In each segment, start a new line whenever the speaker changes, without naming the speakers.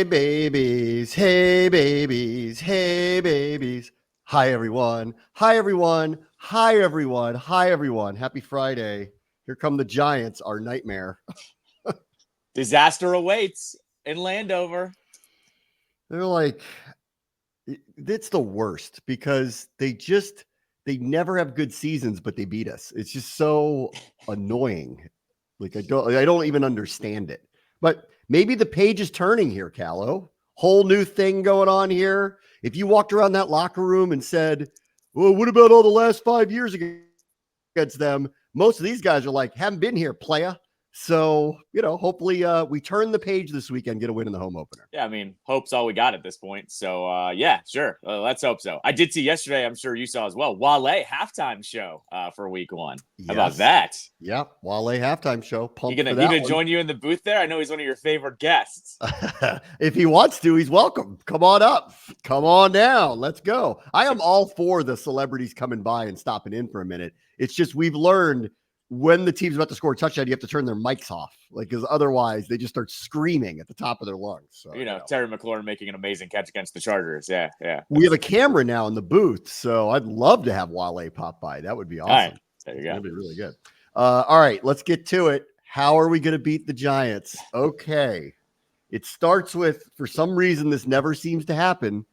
Hey babies, hey babies, hey babies. Hi everyone, hi everyone, hi everyone, hi everyone. Happy Friday. Here come the Giants, our nightmare.
Disaster awaits in Landover.
They're like, it's the worst because they never have good seasons, but they beat us. It's just so annoying. Like I don't even understand it. But maybe the page is turning here, Callow. Whole new thing going on here. If you walked around that locker room and said, "Well, what about all the last 5 years against them?" Most of these guys are like, "Haven't been here, playa." So, hopefully we turn the page this weekend, get a win in the home opener.
Yeah, I mean, hope's all we got at this point. So, yeah, sure. Let's hope so. I did see yesterday, I'm sure you saw as well, Wale halftime show for week one. How about that?
Yep. Wale halftime show. Pumped for
He
that
gonna
one.
join you in the booth there? I know he's one of your favorite guests.
If he wants to, he's welcome. Come on up. Come on down. Let's go. I am all for the celebrities coming by and stopping in for a minute. It's just we've learned when the team's about to score a touchdown, you have to turn their mics off, because otherwise they just start screaming at the top of their lungs. So,
Terry McLaurin making an amazing catch against the Chargers. Yeah.
We have a camera now in the booth, so I'd love to have Wale pop by. That would be awesome.
All right, there you go.
That'd be really good. All right, let's get to it. How are we going to beat the Giants? Okay. It starts with, for some reason, this never seems to happen,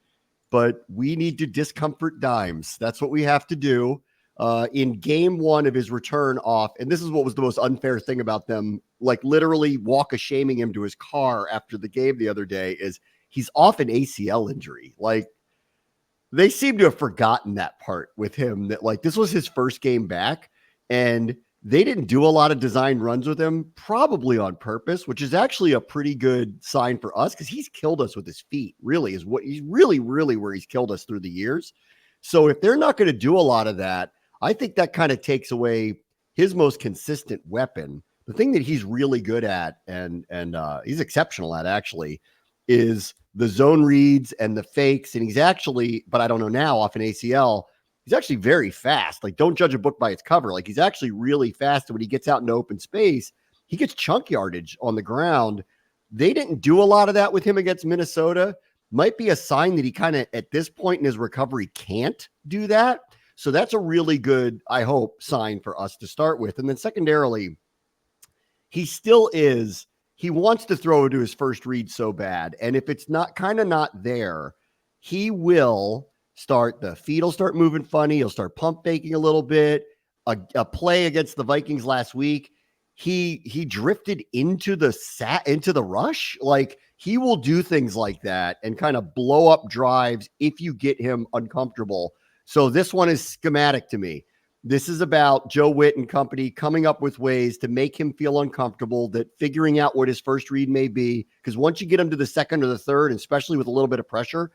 but we need to discomfort Dimes. That's what we have to do. In game one of his return off, and this is what was the most unfair thing about them, like literally walk-a-shaming him to his car after the game the other day, is he's off an ACL injury. Like, they seem to have forgotten that part with him, that like this was his first game back, and they didn't do a lot of design runs with him, probably on purpose, which is actually a pretty good sign for us because he's killed us with his feet, really, is what he's really where he's killed us through the years. So if they're not going to do a lot of that, I think that kind of takes away his most consistent weapon. The thing that he's really good at, and he's exceptional at actually, is the zone reads and the fakes. And he's actually, but I don't know now, off an ACL, he's actually very fast. Like, don't judge a book by its cover. Like, he's actually really fast. And when he gets out into open space, he gets chunk yardage on the ground. They didn't do a lot of that with him against Minnesota. Might be a sign that he kind of, at this point in his recovery, can't do that. So that's a really good, I hope, sign for us to start with. And then secondarily, he still is, he wants to throw to his first read so bad. And if it's not there, he will start, the feet will start moving funny. He'll start pump faking a little bit. A play against the Vikings last week, he drifted into the rush. Like, he will do things like that and kind of blow up drives if you get him uncomfortable. So this one is schematic to me. This is about Joe Witt and company coming up with ways to make him feel uncomfortable, that figuring out what his first read may be. Because once you get him to the second or the third, and especially with a little bit of pressure,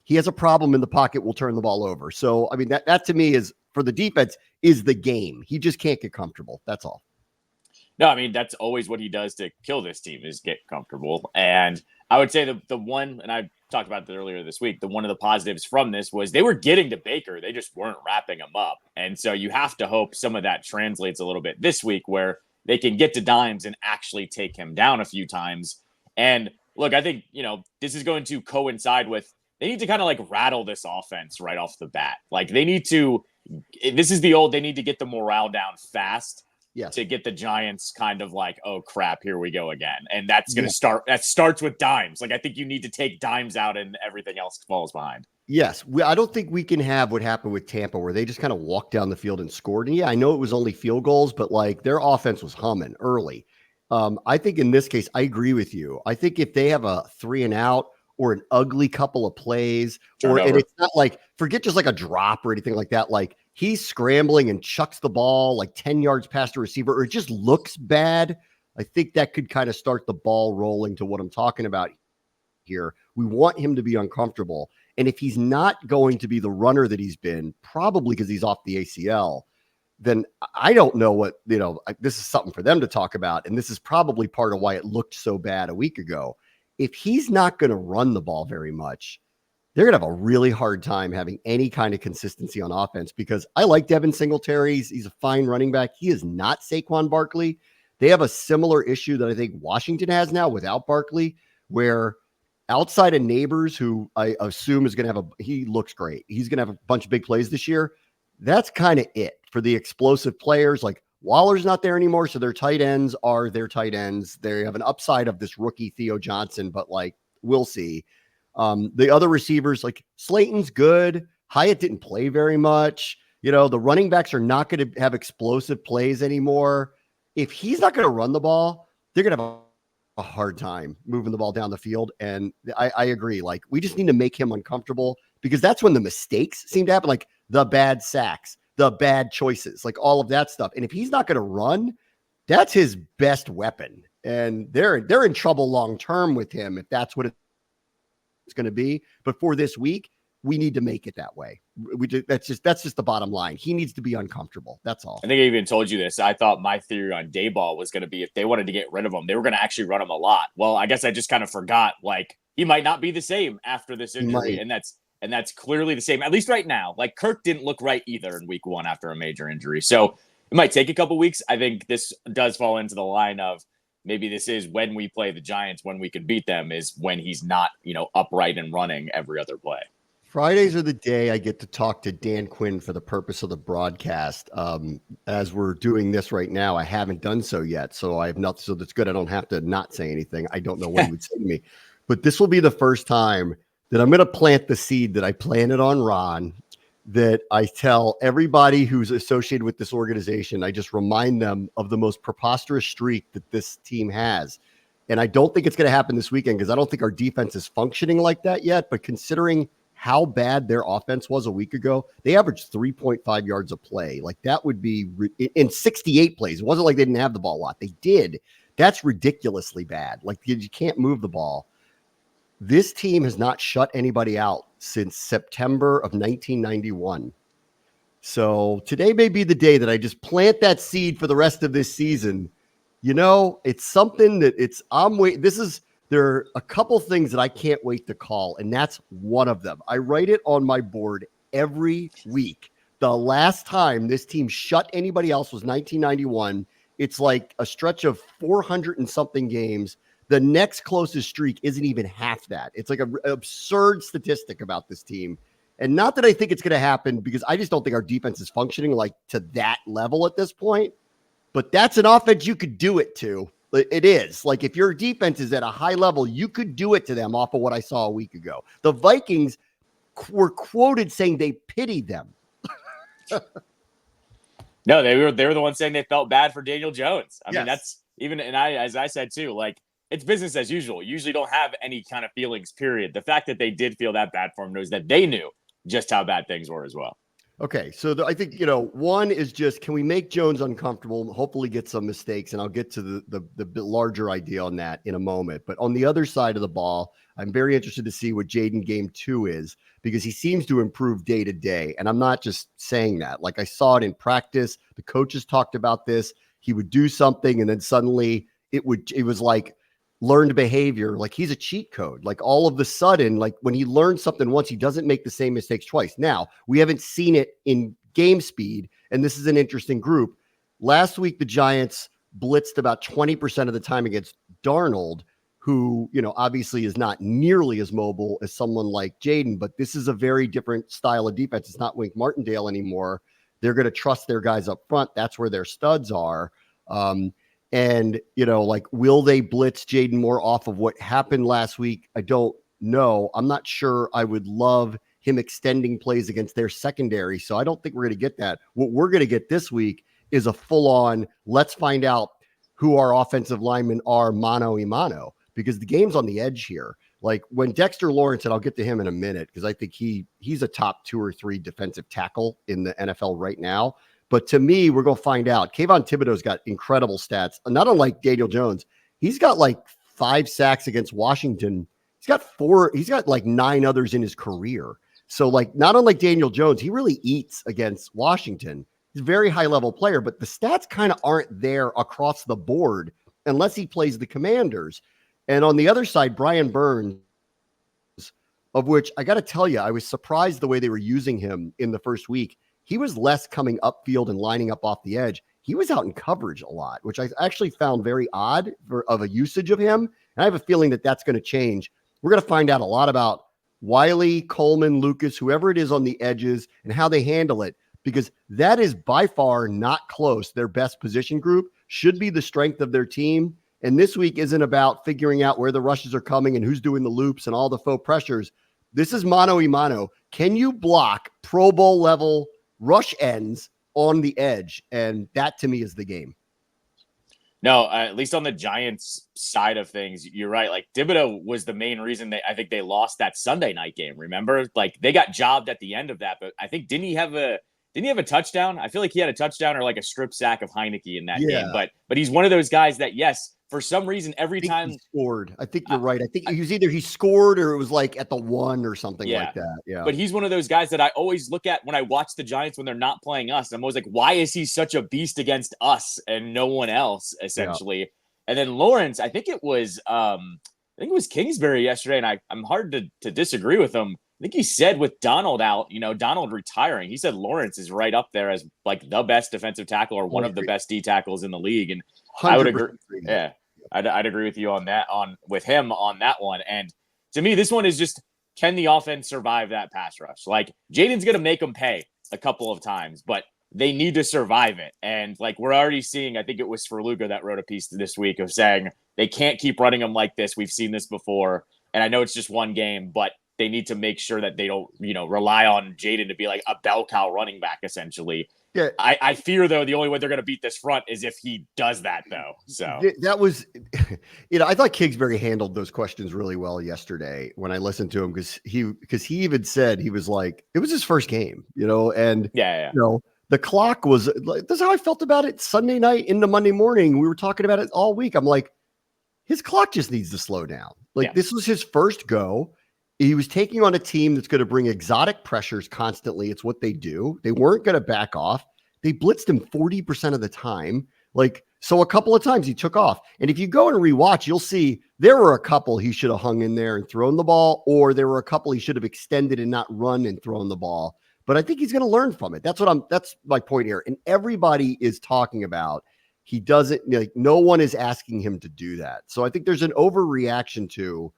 he has a problem in the pocket, will turn the ball over. So, I mean, that to me is, for the defense, is the game. He just can't get comfortable. That's all.
No, I mean, that's always what he does to kill this team, is get comfortable. And I would say the one, and I talked about that earlier this week, one of the positives from this was they were getting to Baker. They just weren't wrapping him up. And so you have to hope some of that translates a little bit this week, where they can get to Dimes and actually take him down a few times. And look, I think, this is going to coincide with, they need to kind of like rattle this offense right off the bat. Like, they need to get the morale down fast.
Yes.
To get the Giants kind of like, oh crap, here we go again. And that's going to that starts with Dimes. Like, I think you need to take Dimes out and everything else falls behind.
Yes. I don't think we can have what happened with Tampa, where they just kind of walked down the field and scored. And yeah, I know it was only field goals, but like, their offense was humming early. I think in this case, I agree with you. I think if they have a 3-and-out or an ugly couple of plays, and it's not like, forget just like a drop or anything like that. Like, he's scrambling and chucks the ball like 10 yards past a receiver, or it just looks bad, I think that could kind of start the ball rolling to what I'm talking about here. We want him to be uncomfortable. And if he's not going to be the runner that he's been, probably because he's off the ACL, then I don't know what, this is something for them to talk about. And this is probably part of why it looked so bad a week ago. If he's not going to run the ball very much, they're going to have a really hard time having any kind of consistency on offense, because I like Devin Singletary. He's a fine running back. He is not Saquon Barkley. They have a similar issue that I think Washington has now without Barkley, where outside of Neighbors, who I assume is going to he looks great. He's going to have a bunch of big plays this year. That's kind of it for the explosive players. Like Waller's not there anymore, so their tight ends are their tight ends. They have an upside of this rookie Theo Johnson, but like we'll see. The other receivers, like Slayton's good. Hyatt didn't play very much. The running backs are not going to have explosive plays anymore. If he's not going to run the ball, they're going to have a hard time moving the ball down the field. And I agree. Like, we just need to make him uncomfortable, because that's when the mistakes seem to happen, like the bad sacks, the bad choices, like all of that stuff. And if he's not going to run, that's his best weapon. And they're in trouble long-term with him if that's what it's going to be. But for this week, we need to make it that way. That's just the bottom line. He needs to be uncomfortable. That's all.
I think I even told you this. I thought my theory on Dayball was going to be, if they wanted to get rid of him, they were going to actually run him a lot. Well, I guess I just kind of forgot. Like, he might not be the same after this injury, and that's clearly the same, at least right now. Like, Kirk didn't look right either in week 1 after a major injury. So it might take a couple weeks. I think this does fall into the line of, maybe this is when we play the Giants, when we can beat them, is when he's not, upright and running every other play.
Fridays are the day I get to talk to Dan Quinn for the purpose of the broadcast. As we're doing this right now, I haven't done so yet. So I have nothing. So that's good. I don't have to not say anything. I don't know what he would say to me, but this will be the first time that I'm going to plant the seed that I planted on Ron, that I tell everybody who's associated with this organization, I just remind them of the most preposterous streak that this team has. And I don't think it's going to happen this weekend, because I don't think our defense is functioning like that yet. But considering how bad their offense was a week ago, they averaged 3.5 yards a play. Like, that would be in 68 plays. It wasn't like they didn't have the ball a lot. They did. That's ridiculously bad. Like, you can't move the ball. This team has not shut anybody out since September of 1991. So today may be the day that I just plant that seed for the rest of this season. It's something that there are a couple things that I can't wait to call, and that's one of them. I write it on my board every week. The last time this team shut anybody else was 1991. It's like a stretch of 400 and something games. The next closest streak isn't even half that. It's like an absurd statistic about this team. And not that I think it's going to happen, because I just don't think our defense is functioning like to that level at this point. But that's an offense you could do it to. It is. Like, if your defense is at a high level, you could do it to them off of what I saw a week ago. The Vikings were quoted saying they pitied them.
No, they were the ones saying they felt bad for Daniel Jones. I
Yes.
mean, that's even, and as I said too, like, it's business as usual. You usually don't have any kind of feelings, period. The fact that they did feel that bad for him knows that they knew just how bad things were as well.
Okay, so I think, one is just, can we make Jones uncomfortable, hopefully get some mistakes, and I'll get to the larger idea on that in a moment. But on the other side of the ball, I'm very interested to see what Jaden game 2 is, because he seems to improve day to day. And I'm not just saying that. Like, I saw it in practice. The coaches talked about this. He would do something, and then suddenly it was like learned behavior. Like, he's a cheat code. Like, all of the sudden, like, when he learns something once, he doesn't make the same mistakes twice. Now, we haven't seen it in game speed, and this is an interesting group. Last week, the Giants blitzed about 20% of the time against Darnold, who, obviously is not nearly as mobile as someone like Jaden, but this is a very different style of defense. It's not Wink Martindale anymore. They're going to trust their guys up front. That's where their studs are. And, will they blitz Jaden more off of what happened last week? I don't know. I'm not sure I would love him extending plays against their secondary. So I don't think we're going to get that. What we're going to get this week is a full-on, let's find out who our offensive linemen are mano a mano, because the game's on the edge here. Like, when Dexter Lawrence, and I'll get to him in a minute, because I think he's a top 2 or 3 defensive tackle in the NFL right now. But to me, we're going to find out. Kayvon Thibodeau's got incredible stats. Not unlike Daniel Jones. He's got like 5 sacks against Washington. He's got like 9 others in his career. So, like, not unlike Daniel Jones, he really eats against Washington. He's a very high-level player, but the stats kind of aren't there across the board unless he plays the Commanders. And on the other side, Brian Burns, of which I got to tell you, I was surprised the way they were using him in the first week. He was less coming upfield and lining up off the edge. He was out in coverage a lot, which I actually found very odd of a usage of him. And I have a feeling that that's going to change. We're going to find out a lot about Wiley, Coleman, Lucas, whoever it is on the edges and how they handle it, because that is by far not close. Their best position group should be the strength of their team. And this week isn't about figuring out where the rushes are coming and who's doing the loops and all the faux pressures. This is mano a mano. Can you block Pro Bowl level rush ends on the edge? And that to me is the game.
No, at least on the Giants side of things, you're right. Like Thibodeau was the main reason I think they lost that Sunday night game. Remember, like they got jobbed at the end of that, but I think didn't he have a touchdown? I feel like he had a touchdown or like a strip sack of Heineke in that game. But he's one of those guys that, yes, for some reason, every time
he scored. I think you're right. I think he was either he scored or it was like at the 1 or something like that. Yeah.
But he's one of those guys that I always look at when I watch the Giants when they're not playing us. I'm always like, why is he such a beast against us and no one else, essentially? Yeah. And then Lawrence, I think it was Kingsbury yesterday, and I'm hard to disagree with him. I think he said with Donald out, Donald retiring, he said Lawrence is right up there as like the best defensive tackle or one of the best D tackles in the league. And I would agree. Yeah. I'd agree with you on that, with him on that one. And to me, this one is just, can the offense survive that pass rush? Like Jaden's going to make them pay a couple of times, but they need to survive it. And like we're already seeing, I think it was Ferluga that wrote a piece this week of saying they can't keep running them like this. We've seen this before. And I know it's just one game, but they need to make sure that they don't, rely on Jaden to be like a bell cow running back, essentially. Yeah. I fear, though, the only way they're going to beat this front is if he does that, though. So
that was, I thought Kingsbury handled those questions really well yesterday when I listened to him, because he even said, he was like, it was his first game, and the clock was, this is how I felt about it Sunday night into Monday morning. We were talking about it all week. I'm like, his clock just needs to slow down. This was his first go. He was taking on a team that's going to bring exotic pressures constantly. It's what they do. They weren't going to back off. They blitzed him 40% of the time. So a couple of times he took off. And if you go and rewatch, you'll see there were a couple he should have hung in there and thrown the ball, or there were a couple he should have extended and not run and thrown the ball. But I think he's going to learn from it. That's my point here. And everybody is talking about, he doesn't, no one is asking him to do that. So I think there's an overreaction to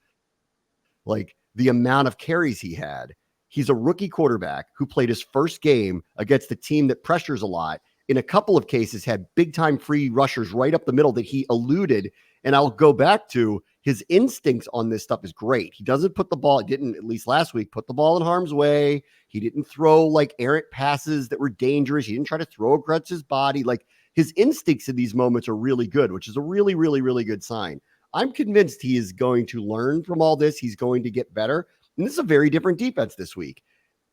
the amount of carries he had. He's a rookie quarterback who played his first game against a team that pressures a lot. In a couple of cases, had big time free rushers right up the middle that he eluded. And I'll go back to his instincts on this stuff is great. He doesn't put the ball, didn't at least last week, put the ball in harm's way. He didn't throw errant passes that were dangerous. He didn't try to throw across his body. His instincts in these moments are really good, which is a really, really, really good sign. I'm convinced he is going to learn from all this. He's going to get better. And this is a very different defense this week.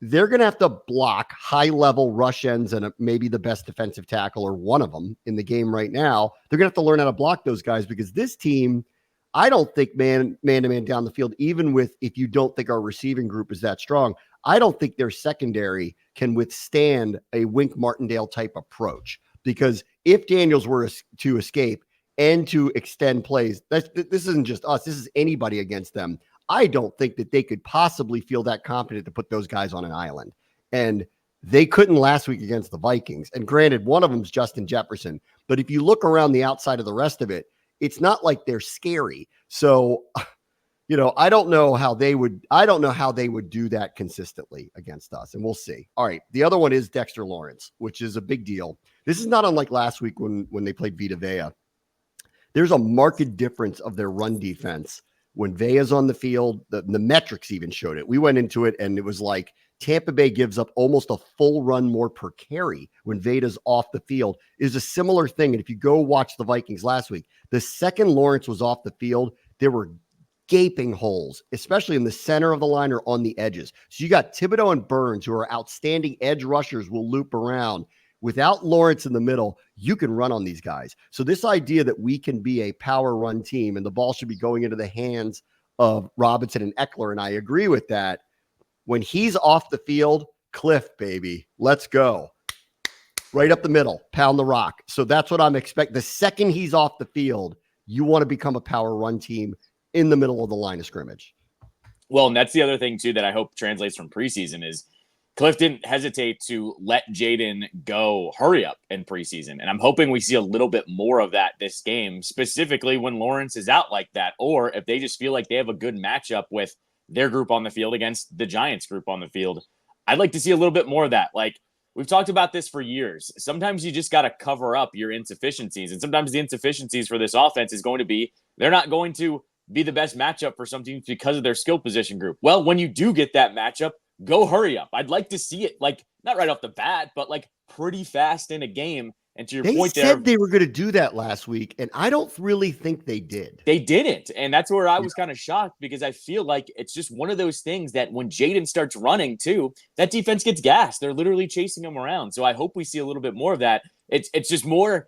They're going to have to block high-level rush ends and maybe the best defensive tackle or one of them in the game right now. They're going to have to learn how to block those guys, because this team, I don't think man-to-man down the field, even if you don't think our receiving group is that strong, I don't think their secondary can withstand a Wink Martindale type approach. Because if Daniels were to escape and to extend plays, this isn't just us. This is anybody against them. I don't think that they could possibly feel that confident to put those guys on an island. And they couldn't last week against the Vikings. And granted, one of them is Justin Jefferson. But if you look around the outside of the rest of it, it's not like they're scary. So, I don't know how they would do that consistently against us. And we'll see. All right. The other one is Dexter Lawrence, which is a big deal. This is not unlike last week when they played Vita Vea. There's a marked difference of their run defense when Vea's on the field. The metrics even showed it. We went into it and it was like Tampa Bay gives up almost a full run more per carry when Veda's off the field. Is a similar thing. And if you go watch the Vikings last week, the second Lawrence was off the field, there were gaping holes, especially in the center of the line or on the edges. So you got Thibodeau and Burns, who are outstanding edge rushers, will loop around. Without Lawrence in the middle, you can run on these guys. So this idea that we can be a power run team and the ball should be going into the hands of Robinson and Eckler, and I agree with that. When he's off the field, Cliff, baby, let's go. Right up the middle, pound the rock. So that's what I'm expecting. The second he's off the field, you want to become a power run team in the middle of the line of scrimmage.
Well, and that's the other thing, too, that I hope translates from preseason is Cliff didn't hesitate to let Jaden go hurry up in preseason. And I'm hoping we see a little bit more of that this game, specifically when Lawrence is out like that, or if they just feel like they have a good matchup with their group on the field against the Giants group on the field. I'd like to see a little bit more of that. Like, we've talked about this for years. Sometimes you just got to cover up your insufficiencies. And sometimes the insufficiencies for this offense is going to be they're not going to be the best matchup for some teams because of their skill position group. Well, when you do get that matchup, go hurry up. I'd like to see it, like, not right off the bat, but like pretty fast in a game. And to your point there,
they said they were going to do that last week, and I don't really think they did.
They didn't. And that's where I was kind of shocked, because I feel like it's just one of those things that when Jaden starts running too, that defense gets gassed. They're literally chasing him around. So I hope we see a little bit more of that. It's just more,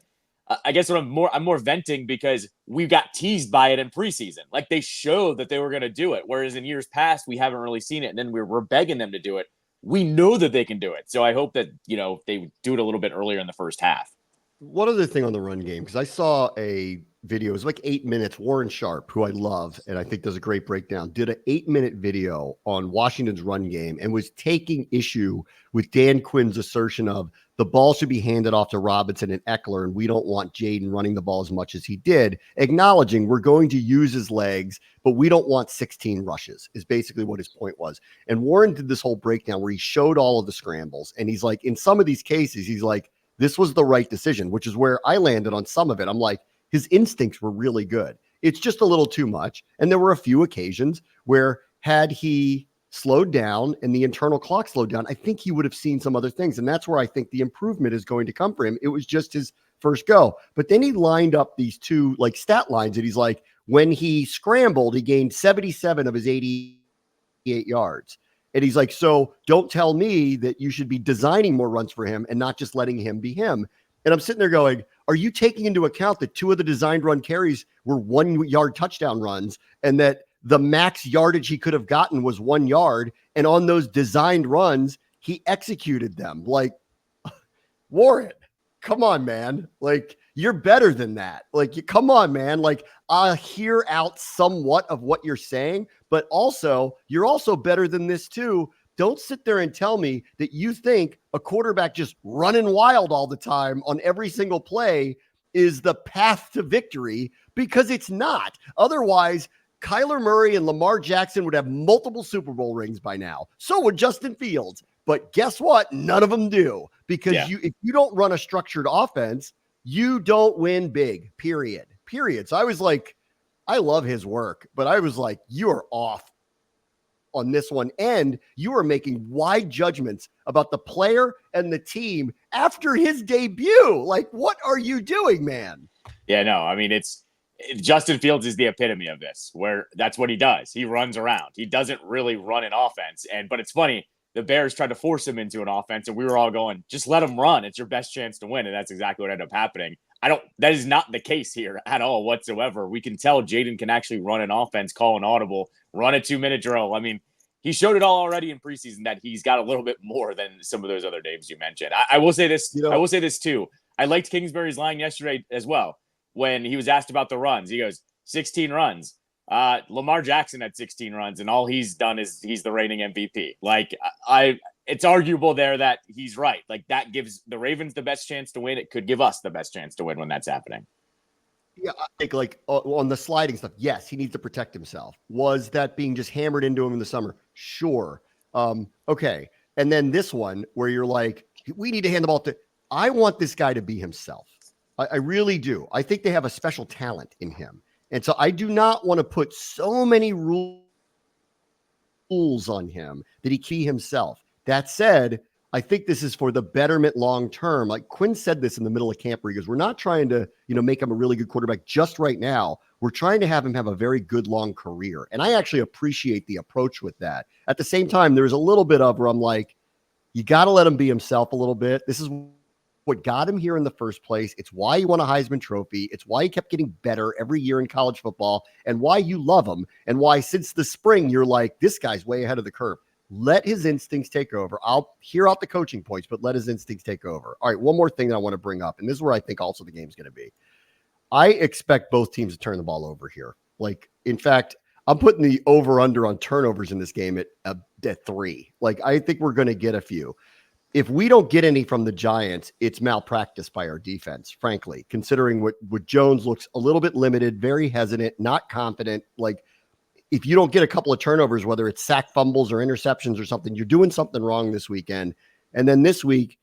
I guess what I'm more venting because we got teased by it in preseason. Like, they showed that they were going to do it. Whereas in years past, we haven't really seen it. And then we're begging them to do it. We know that they can do it. So I hope that, they do it a little bit earlier in the first half.
One other thing on the run game, because I saw a video, it was like 8 minutes. Warren Sharp, who I love and I think does a great breakdown, did an 8-minute video on Washington's run game and was taking issue with Dan Quinn's assertion of the ball should be handed off to Robinson and Eckler, and we don't want Jaden running the ball as much as he did, acknowledging we're going to use his legs, but we don't want 16 rushes, is basically what his point was. And Warren did this whole breakdown where he showed all of the scrambles, and he's like, in some of these cases, he's like, this was the right decision, which is where I landed on some of it. I'm like, his instincts were really good. It's just a little too much. And there were a few occasions where had he slowed down and the internal clock slowed down, I think he would have seen some other things. And that's where I think the improvement is going to come for him. It was just his first go. But then he lined up these two like stat lines and he's like, when he scrambled, he gained 77 of his 88 yards. And he's like, so don't tell me that you should be designing more runs for him and not just letting him be him. And I'm sitting there going, are you taking into account that 2 of the designed run carries were 1-yard touchdown runs and that the max yardage he could have gotten was 1 yard? And on those designed runs, he executed them. Like, Warren, come on, man. Like, you're better than that. Like, come on, man. Like, I hear out somewhat of what you're saying, but also you're also better than this too. Don't sit there and tell me that you think a quarterback just running wild all the time on every single play is the path to victory, because it's not. Otherwise, Kyler Murray and Lamar Jackson would have multiple Super Bowl rings by now. So would Justin Fields. But guess what? None of them do, because if you don't run a structured offense, you don't win big, period. So I was like, I love his work, but I was like, you are off on this one. And you are making wide judgments about the player and the team after his debut. Like, what are you doing, man?
Yeah, no, I mean, Justin Fields is the epitome of this, where that's what he does. He runs around. He doesn't really run an offense. But it's funny, the Bears tried to force him into an offense, and we were all going, just let him run. It's your best chance to win. And that's exactly what ended up happening. That is not the case here at all whatsoever. We can tell Jaden can actually run an offense, call an audible, run a 2-minute drill. I mean, he showed it all already in preseason that he's got a little bit more than some of those other names you mentioned. I will say this. I will say this too. I liked Kingsbury's line yesterday as well. When he was asked about the runs, he goes, 16 runs. Lamar Jackson had 16 runs, and all he's done is he's the reigning MVP. Like, it's arguable there that he's right. Like, that gives the Ravens the best chance to win. It could give us the best chance to win when that's happening.
Yeah, I think like on the sliding stuff, yes, he needs to protect himself. Was that being just hammered into him in the summer? Sure. Okay. And then this one where you're like, we need to hand the ball to, I want this guy to be himself. I really do. I think they have a special talent in him. And so I do not want to put so many rules on him that he can be himself. That said, I think this is for the betterment long-term. Like Quinn said this in the middle of camp where he goes, we're not trying to, make him a really good quarterback just right now. We're trying to have him have a very good long career. And I actually appreciate the approach with that. At the same time, there's a little bit of where I'm like, you got to let him be himself a little bit. This is what got him here in the first place. It's why he won a Heisman Trophy. It's why he kept getting better every year in college football, and why you love him, and why since the spring you're like, this guy's way ahead of the curve. Let his instincts take over. I'll hear out the coaching points, but let his instincts take over. All right, one more thing that I want to bring up, and this is where I think also the game's going to be. I expect both teams to turn the ball over here. Like, in fact, I'm putting the over under on turnovers in this game at 3. Like, I think we're going to get a few. If we don't get any from the Giants, it's malpractice by our defense, frankly, considering what Jones looks a little bit limited, very hesitant, not confident. Like, if you don't get a couple of turnovers, whether it's sack fumbles or interceptions or something, you're doing something wrong this weekend. And then this week,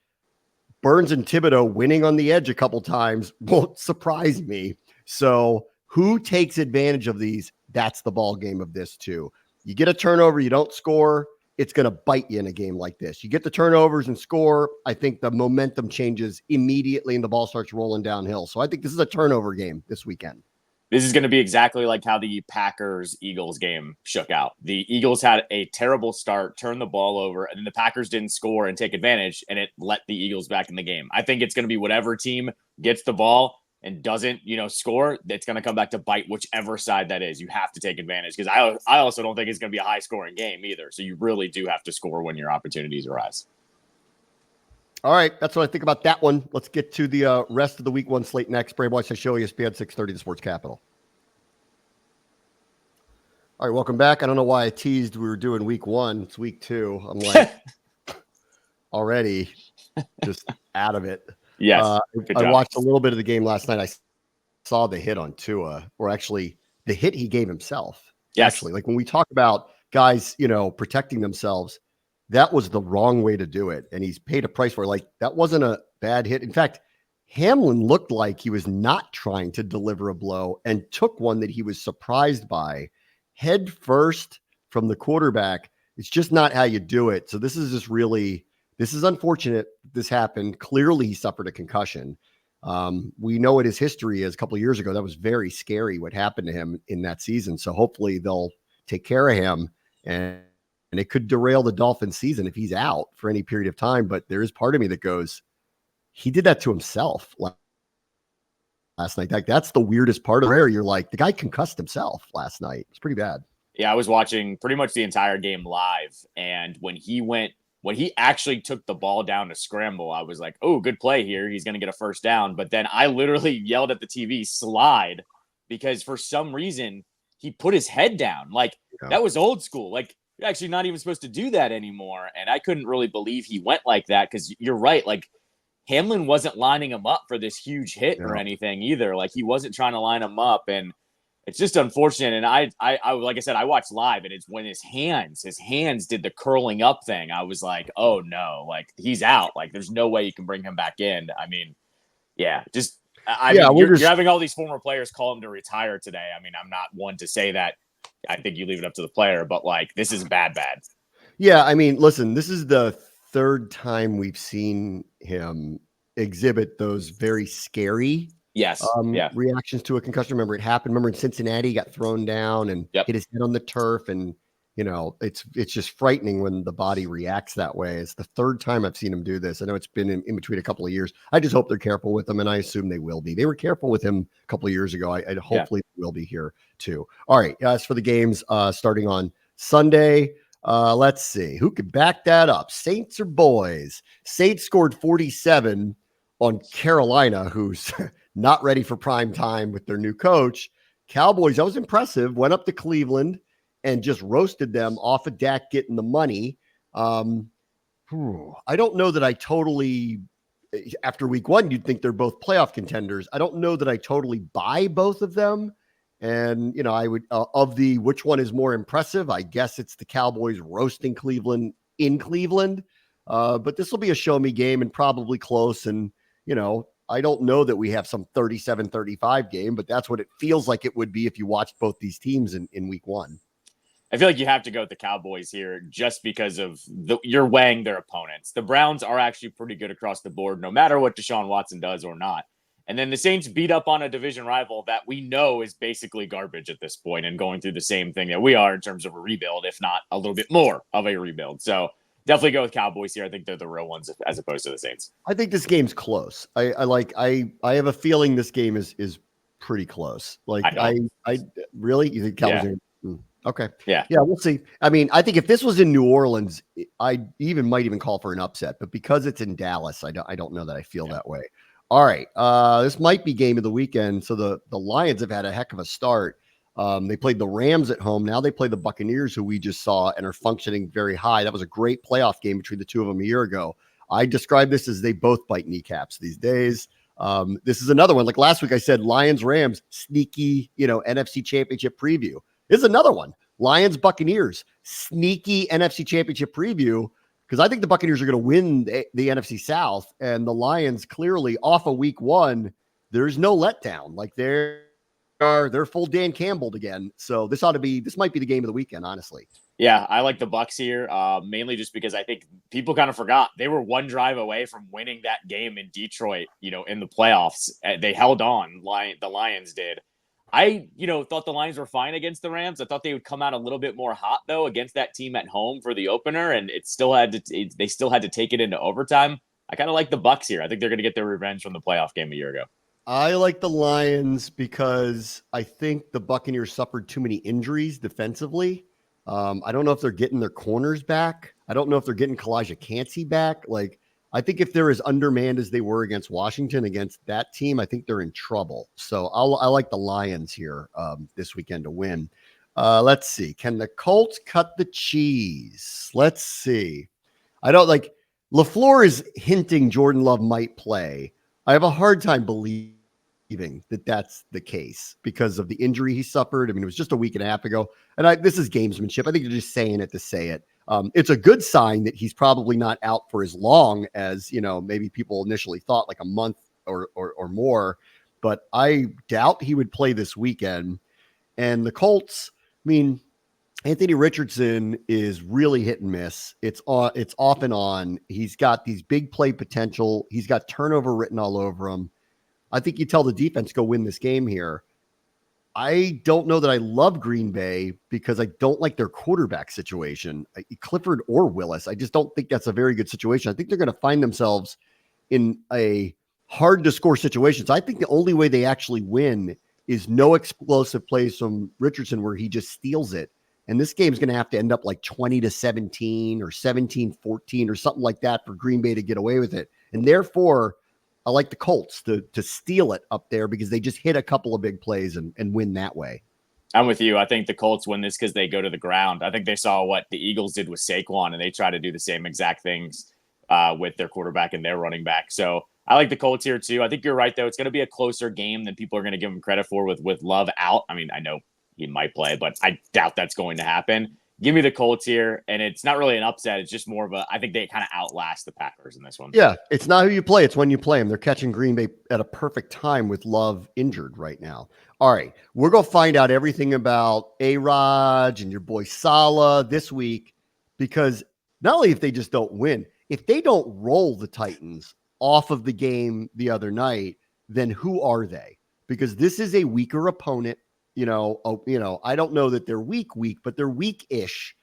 Burns and Thibodeau winning on the edge a couple times won't surprise me. So who takes advantage of these? That's the ball game of this too. You get a turnover, you don't score, it's going to bite you in a game like this. You get the turnovers and score, I think the momentum changes immediately and the ball starts rolling downhill. So I think this is a turnover game this weekend.
This is going to be exactly like how the Packers-Eagles game shook out. The Eagles had a terrible start, turned the ball over, and then the Packers didn't score and take advantage, and it let the Eagles back in the game. I think it's going to be whatever team gets the ball and doesn't, score, it's going to come back to bite whichever side that is. You have to take advantage because I also don't think it's going to be a high-scoring game either. So you really do have to score when your opportunities arise.
All right, that's what I think about that one. Let's get to the rest of the week 1 slate next. Brave Boys Show, ESPN 630, the Sports Capital. All right, welcome back. I don't know why I teased we were doing week 1. It's week 2. I'm like already just out of it.
Yes.
I watched a little bit of the game last night. I saw the hit on Tua, or actually the hit he gave himself.
Yes.
Actually, like when we talk about guys, protecting themselves, that was the wrong way to do it. And he's paid a price for it. Like, that wasn't a bad hit. In fact, Hamlin looked like he was not trying to deliver a blow and took one that he was surprised by head first from the quarterback. It's just not how you do it. So this is unfortunate. This happened. Clearly he suffered a concussion. We know what his history is. A couple of years ago, that was very scary what happened to him in that season. So hopefully they'll take care of him, and it could derail the Dolphins season if he's out for any period of time. But there is part of me that goes, he did that to himself last night. That's the weirdest part of it. You're like, the guy concussed himself last night. It's pretty bad.
Yeah, I was watching pretty much the entire game live. And when he actually took the ball down to scramble, I was like, oh, good play here. He's going to get a first down. But then I literally yelled at the TV, slide, because for some reason he put his head down. Like, that was old school. Like, you're actually not even supposed to do that anymore. And I couldn't really believe he went like that, because you're right. Like, Hamlin wasn't lining him up for this huge hit or anything either. Like, he wasn't trying to line him up. And it's just unfortunate. And I like I said, I watched live, and it's when his hands did the curling up thing. I was like, oh no, like, he's out. Like, there's no way you can bring him back in. I mean, yeah, just, you're having all these former players call him to retire today. I mean, I'm not one to say that. I think you leave it up to the player, but like, this is bad.
Yeah. I mean, listen, this is the third time we've seen him exhibit those very scary reactions to a concussion. Remember, it happened. Remember in Cincinnati, he got thrown down and hit his head on the turf. And, it's just frightening when the body reacts that way. It's the third time I've seen him do this. I know it's been in between a couple of years. I just hope they're careful with him, and I assume they will be. They were careful with him a couple of years ago. I hopefully they will be here too. All right, as for the games starting on Sunday, let's see. Who could back that up? Saints or boys? Saints scored 47 on Carolina, who's not ready for prime time with their new coach. Cowboys, that was impressive, went up to Cleveland and just roasted them off of Dak getting the money. I don't know that I totally, after week 1, you'd think they're both playoff contenders. I don't know that I totally buy both of them. And, I would, which one is more impressive? I guess it's the Cowboys roasting Cleveland in Cleveland. But this will be a show me game and probably close. And, I don't know that we have some 37-35 game, but that's what it feels like it would be if you watched both these teams in week 1.
I feel like you have to go with the Cowboys here just because of you're weighing their opponents. The Browns are actually pretty good across the board, no matter what Deshaun Watson does or not. And then the Saints beat up on a division rival that we know is basically garbage at this point and going through the same thing that we are in terms of a rebuild, if not a little bit more of a rebuild. So definitely go with Cowboys here. I think they're the real ones as opposed to the Saints.
I think this game's close. I have a feeling this game is pretty close. Like, I really, you think Cowboys are okay. Yeah, we'll see. I mean, I think if this was in New Orleans, I might even call for an upset, but because it's in Dallas, I don't know that I feel that way. All right. This might be game of the weekend. So the Lions have had a heck of a start. They played the Rams at home. Now they play the Buccaneers, who we just saw and are functioning very high. That was a great playoff game between the two of them a year ago. I describe this as they both bite kneecaps these days. This is another one. Like last week, I said Lions Rams sneaky, NFC Championship preview. This is another one. Lions Buccaneers sneaky NFC Championship preview, because I think the Buccaneers are going to win the NFC South, and the Lions clearly off of week one. There's no letdown. Like they're full Dan Campbell again. So this might be the game of the weekend, honestly.
Yeah, I like the Bucs here, mainly just because I think people kind of forgot they were one drive away from winning that game in Detroit, in the playoffs. They held on, the Lions did. I, thought the Lions were fine against the Rams. I thought they would come out a little bit more hot, though, against that team at home for the opener, and they still had to take it into overtime. I kind of like the Bucs here. I think they're going to get their revenge from the playoff game a year ago.
I like the Lions because I think the Buccaneers suffered too many injuries defensively. I don't know if they're getting their corners back. I don't know if they're getting Kalijah Cansey back. Like, I think if they're as undermanned as they were against Washington, against that team, I think they're in trouble. So I like the Lions here this weekend to win. Let's see. Can the Colts cut the cheese? Let's see. I don't like LaFleur is hinting Jordan Love might play. I have a hard time believing that that's the case because of the injury he suffered. I mean, it was just a week and a half ago. And this is gamesmanship. I think they're just saying it to say it. It's a good sign that he's probably not out for as long as, maybe people initially thought, like a month or more. But I doubt he would play this weekend. And the Colts, I mean, Anthony Richardson is really hit and miss. It's off and on. He's got these big play potential. He's got turnover written all over him. I think you tell the defense, go win this game here. I don't know that I love Green Bay because I don't like their quarterback situation, Clifford or Willis. I just don't think that's a very good situation. I think they're going to find themselves in a hard to score situation. So I think the only way they actually win is no explosive plays from Richardson where he just steals it. And this game's going to have to end up like 20-17 or 17-14 or something like that for Green Bay to get away with it. And therefore, I like the Colts to steal it up there because they just hit a couple of big plays and win that way.
I'm with you. I think the Colts win this because they go to the ground. I think they saw what the Eagles did with Saquon, and they try to do the same exact things with their quarterback and their running back. So I like the Colts here too. I think you're right, though. It's going to be a closer game than people are going to give him credit for with Love out. I mean, I know he might play, but I doubt that's going to happen. Give me the Colts here, and it's not really an upset. It's just more of I think they kind of outlast the Packers in this one.
Yeah, it's not who you play. It's when you play them. They're catching Green Bay at a perfect time with Love injured right now. All right, we're going to find out everything about A-Rod and your boy Saleh this week because not only if they just don't win, if they don't roll the Titans off of the game the other night, then who are they? Because this is a weaker opponent. I don't know that they're weak, but they're weak-ish.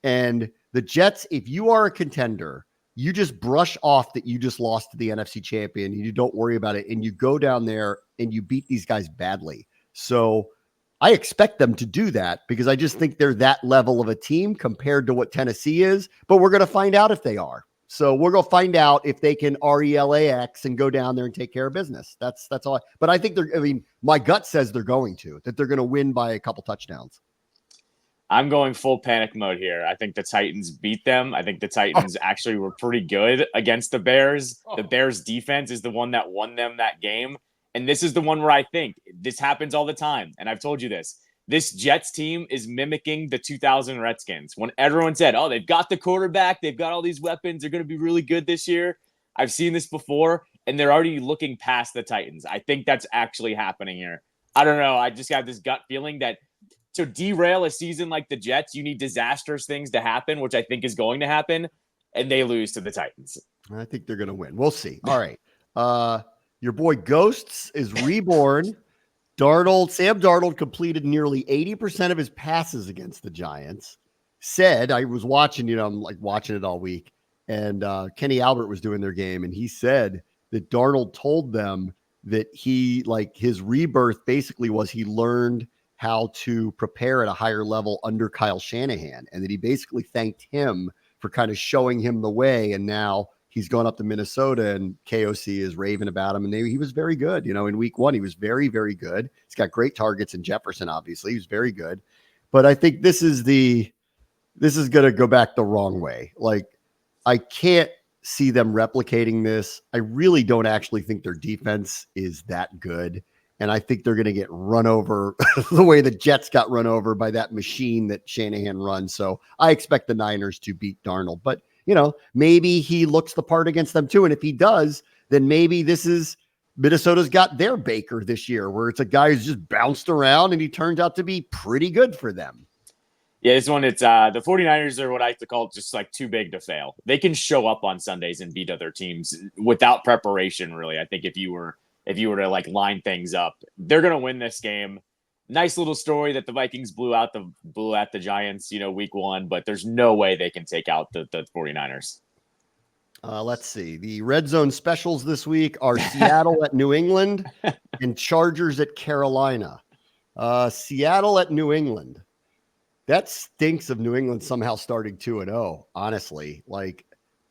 And the Jets, if you are a contender, you just brush off that you just lost to the NFC champion and you don't worry about it. And you go down there and you beat these guys badly. So I expect them to do that because I just think they're that level of a team compared to what Tennessee is. But we're going to find out if they are. So we're going to find out if they can RELAX and go down there and take care of business. That's all. But I think my gut says they're going to, that they're going to win by a couple touchdowns.
I'm going full panic mode here. I think the Titans beat them. I think the Titans actually were pretty good against the Bears. The Bears defense is the one that won them that game. And this is the one where I think this happens all the time. And I've told you this. This Jets team is mimicking the 2000 Redskins. When everyone said, oh, they've got the quarterback, they've got all these weapons, they're going to be really good this year. I've seen this before, and they're already looking past the Titans. I think that's actually happening here. I don't know. I just got this gut feeling that to derail a season like the Jets, you need disastrous things to happen, which I think is going to happen, and they lose to the Titans.
I think they're going to win. We'll see. All right. Your boy Ghosts is reborn. Sam Darnold completed nearly 80% of his passes against the Giants. Said, I was watching, I'm like watching it all week, and Kenny Albert was doing their game, and he said that Darnold told them that his rebirth basically was he learned how to prepare at a higher level under Kyle Shanahan, and that he basically thanked him for kind of showing him the way, and now he's gone up to Minnesota, and KOC is raving about him. And he was very good. In week 1, he was very, very good. He's got great targets in Jefferson, obviously. He was very good. But I think this is going to go back the wrong way. Like, I can't see them replicating this. I really don't actually think their defense is that good. And I think they're going to get run over the way the Jets got run over by that machine that Shanahan runs. So I expect the Niners to beat Darnold. But, maybe he looks the part against them too. And if he does, then maybe this is Minnesota's got their Baker this year, where it's a guy who's just bounced around and he turns out to be pretty good for them.
Yeah, this one, it's the 49ers are what I like to call just like too big to fail. They can show up on Sundays and beat other teams without preparation, really. I think if you were to like line things up, they're going to win this game. Nice little story that the Vikings blew out the Giants, week 1, but there's no way they can take out the 49ers.
Let's see. The red zone specials this week are Seattle at New England and Chargers at Carolina. Seattle at New England. That stinks of New England somehow starting 2-0, honestly. Like,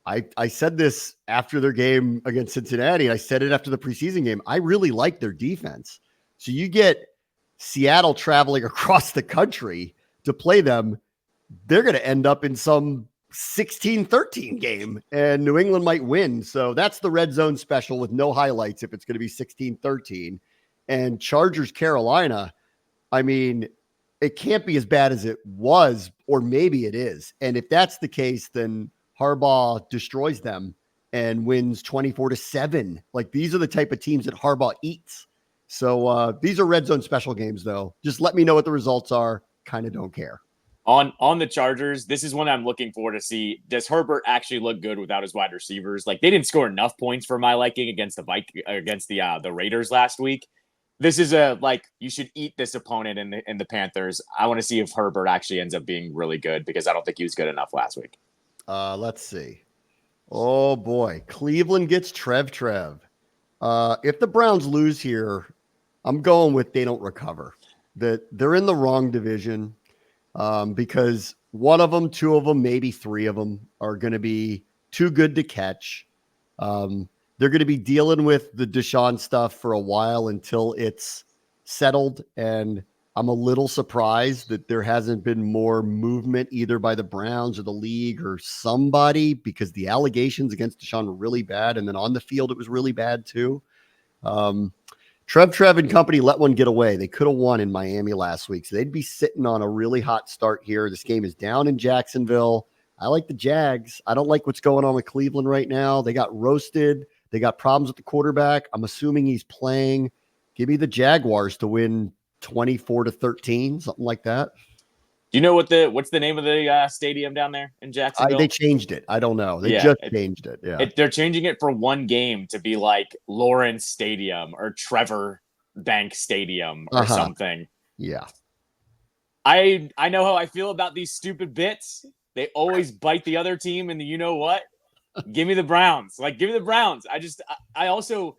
I said this after their game against Cincinnati, and I said it after the preseason game. I really like their defense. So you get Seattle traveling across the country to play them. They're going to end up in some 16-13 game, and New England might win. So that's the red zone special with no highlights if it's going to be 16-13. And Chargers Carolina, I mean, it can't be as bad as it was, or maybe it is. And if that's the case, then Harbaugh destroys them and wins 24-7. Like, these are the type of teams that Harbaugh eats. So these are red zone special games, though. Just let me know what the results are. Kind of don't care.
On the Chargers, this is one I'm looking for to see. Does Herbert actually look good without his wide receivers? Like, they didn't score enough points for my liking against the Raiders last week. This is you should eat this opponent in the Panthers. I want to see if Herbert actually ends up being really good, because I don't think he was good enough last week.
Let's see. Oh boy, Cleveland gets Trev. If the Browns lose here, I'm going with they don't recover. That they're in the wrong division, because one of them, two of them, maybe three of them are going to be too good to catch. They're going to be dealing with the Deshaun stuff for a while until it's settled. And I'm a little surprised that there hasn't been more movement either by the Browns or the league or somebody, because the allegations against Deshaun were really bad. And then on the field, it was really bad too. Trev and company let one get away. They could have won in Miami last week. So they'd be sitting on a really hot start here. This game is down in Jacksonville. I like the Jags. I don't like what's going on with Cleveland right now. They got roasted. They got problems with the quarterback. I'm assuming he's playing. Give me the Jaguars to win 24-13, something like that.
Do you know what's the name of the stadium down there in Jacksonville?
They changed it. I don't know. They just changed it. Yeah,
they're changing it for one game to be like Lawrence Stadium or Trevor Bank Stadium or something.
Yeah.
I know how I feel about these stupid bits. They always bite the other team, and you know what? Give me the Browns. Give me the Browns. I also,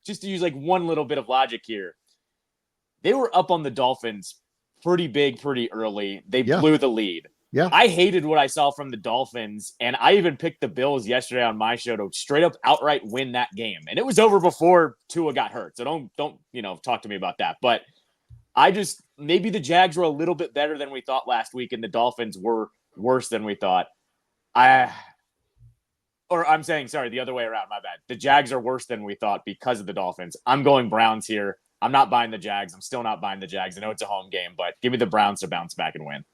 just to use one little bit of logic here, they were up on the Dolphins pretty big, pretty early. They blew the lead.
Yeah.
I hated what I saw from the Dolphins, and I even picked the Bills yesterday on my show to straight up outright win that game. And it was over before Tua got hurt. So don't talk to me about that. But maybe the Jags were a little bit better than we thought last week, and the Dolphins were worse than we thought. The other way around, my bad. The Jags are worse than we thought because of the Dolphins. I'm going Browns here. I'm not buying the Jags. I'm still not buying the Jags. I know it's a home game, but give me the Browns to bounce back and win.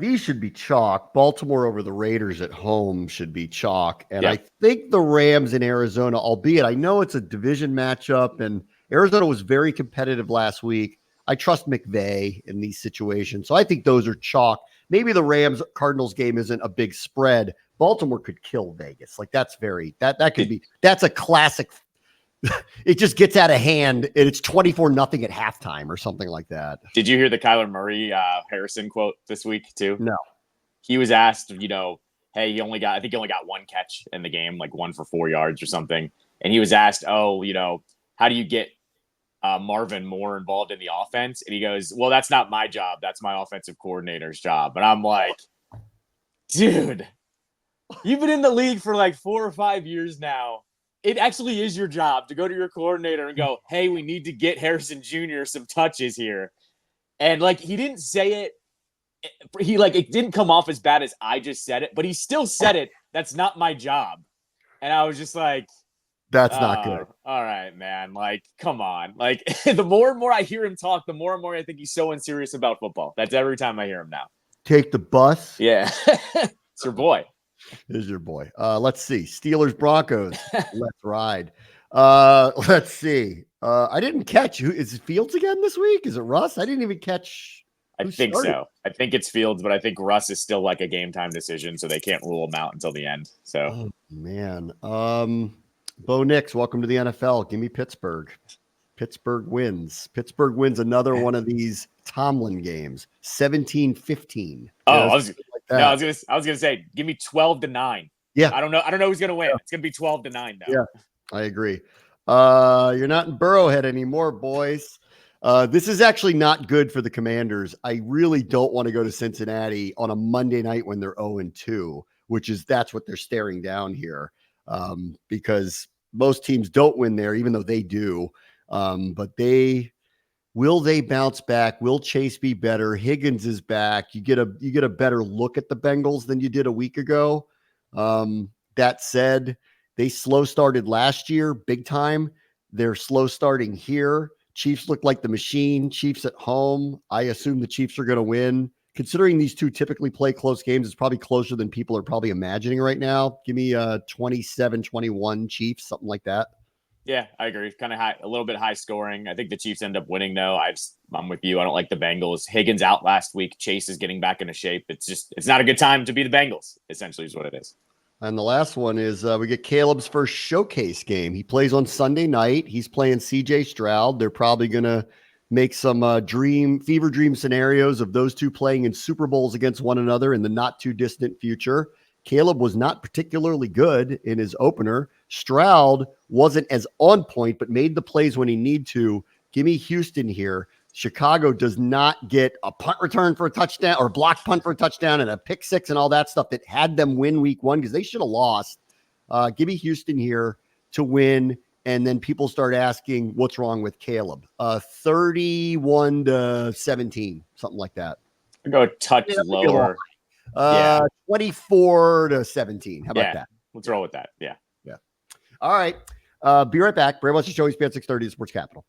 These should be chalk. Baltimore over the Raiders at home should be chalk. And
yep.
I think the Rams in Arizona, albeit I know it's a division matchup, and Arizona was very competitive last week. I trust McVay in these situations. So I think those are chalk. Maybe the Rams-Cardinals game isn't a big spread. Baltimore could kill Vegas. That's a classic. It just gets out of hand, and it's 24-0 at halftime or something like that.
Did you hear the Kyler Murray Harrison quote this week too?
No.
He was asked, hey, he only got one catch in the game, 1 for 4 yards or something. And he was asked, how do you get Marvin more involved in the offense? And he goes, well, that's not my job. That's my offensive coordinator's job. And I'm like, dude, You've been in the league for like 4 or 5 years now. It actually is your job to go to your coordinator and go, hey, we need to get Harrison Jr. some touches here. And like, he didn't say it. It didn't come off as bad as I just said it, but he still said it. That's not my job. And I was just like,
That's not good.
All right, man. Like, come on. Like, the more and more I hear him talk, the more and more I think he's so unserious about football. That's every time I hear him now.
Take the bus.
Yeah. It's your boy.
Is your boy. Let's see. Steelers Broncos. Let's ride. Let's see. I didn't catch who is it Fields again this week? Is it Russ? I didn't even catch.
I think so. I think it's Fields, but I think Russ is still like a game time decision, so they can't rule him out until the end. So
man. Bo Nix, welcome to the NFL. Give me Pittsburgh. Pittsburgh wins. Pittsburgh wins another one of these Tomlin games. 17-15.
I was gonna say, give me 12-9.
Yeah.
I don't know who's gonna win. It's gonna be 12-9 though.
Yeah, I agree. You're not in Burrowhead anymore, boys. This is actually not good for the Commanders. I really don't want to go to Cincinnati on a Monday night when they're 0-2, that's what they're staring down here. Because most teams don't win there, even though they do. But will they bounce back? Will Chase be better? Higgins is back. You get a better look at the Bengals than you did a week ago. That said, they slow started last year, big time. They're slow starting here. Chiefs look like the machine. Chiefs at home. I assume the Chiefs are going to win. Considering these two typically play close games, it's probably closer than people are probably imagining right now. Give me 27-21 Chiefs, something like that.
Yeah, I agree. Kind of high, a little bit high scoring. I think the Chiefs end up winning, though. I'm with you. I don't like the Bengals. Higgins out last week. Chase is getting back into shape. It's not a good time to be the Bengals, essentially, is what it is.
And the last one is we get Caleb's first showcase game. He plays on Sunday night. He's playing CJ Stroud. They're probably going to make some fever dream scenarios of those two playing in Super Bowls against one another in the not too distant future. Caleb was not particularly good in his opener. Stroud wasn't as on point, but made the plays when he need to. Give me Houston here. Chicago does not get a punt return for a touchdown or block punt for a touchdown and a pick six and all that stuff that had them win week one because they should have lost. Give me Houston here to win. And then people start asking what's wrong with Caleb. 31-17, something like that.
I'll go a touch lower.
24-17. How about that?
Let's roll with that. Yeah.
All right. Be right back. Bram Show, ESPN 630, Sports Capital.